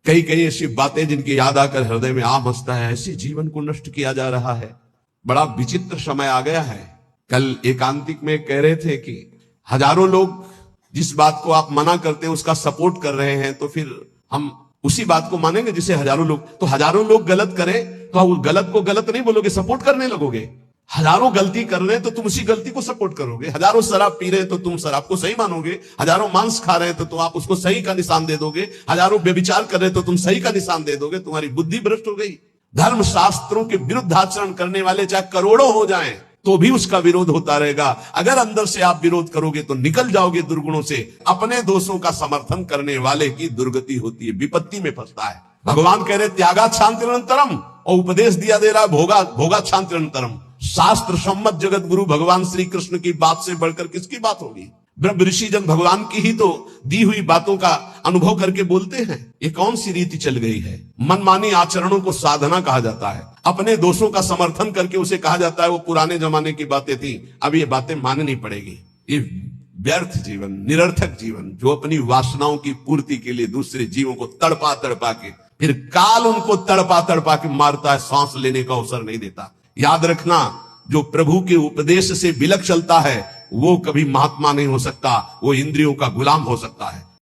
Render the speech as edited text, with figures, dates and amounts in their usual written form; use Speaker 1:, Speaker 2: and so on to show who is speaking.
Speaker 1: कई कई ऐसी बातें जिनकी याद आकर हृदय में आम हंसता है। ऐसे जीवन को नष्ट किया जा रहा है। बड़ा विचित्र समय आ गया है। कल एकांतिक में कह रहे थे कि हजारों लोग जिस बात को आप मना करते हैं उसका सपोर्ट कर रहे हैं, तो फिर हम उसी बात को मानेंगे जिसे हजारों लोग। तो हजारों लोग गलत करें तो उस गलत को गलत नहीं बोलोगे, सपोर्ट करने लगोगे। हजारों गलती कर रहे हैं तो तुम उसी गलती को सपोर्ट करोगे। हजारों शराब पी रहे हैं तो तुम शराब को सही मानोगे। हजारों मांस खा रहे हैं तो तुम आप उसको सही का निशान दे दोगे। हजारों व्यभिचार कर रहे हैं तो तुम सही का निशान दे दोगे। तुम्हारी बुद्धि भ्रष्ट हो गई। धर्म शास्त्रों के विरुद्ध आचरण करने वाले चाहे करोड़ों हो जाएं तो भी उसका विरोध होता रहेगा। अगर अंदर से आप विरोध करोगे तो निकल जाओगे दुर्गुणों से। अपने दोषों का समर्थन करने वाले की दुर्गति होती है, विपत्ति में फंसता है। भगवान कह रहे त्यागा शांतिरंतरम, और उपदेश दिया दे रहा भोगा भोगा शांतिरंतरम। शास्त्र सम्मत जगत गुरु भगवान श्री कृष्ण की बात से बढ़कर किसकी बात होगी। ब्रह्म ऋषि जन भगवान की ही तो दी हुई बातों का अनुभव करके बोलते हैं। ये कौन सी रीति चल गई है। मनमानी आचरणों को साधना कहा जाता है। अपने दोषों का समर्थन करके उसे कहा जाता है वो पुराने जमाने की बातें थी, अब ये बातें माननी पड़ेगी। ये व्यर्थ जीवन, निरर्थक जीवन, जो अपनी वासनाओं की पूर्ति के लिए दूसरे जीवों को तड़पा तड़पा के फिर काल उनको तड़पा तड़पा के मारता है, सांस लेने का अवसर नहीं देता। याद रखना, जो प्रभु के उपदेश से विलक चलता है वो कभी महात्मा नहीं हो सकता, वो इंद्रियों का गुलाम हो सकता है।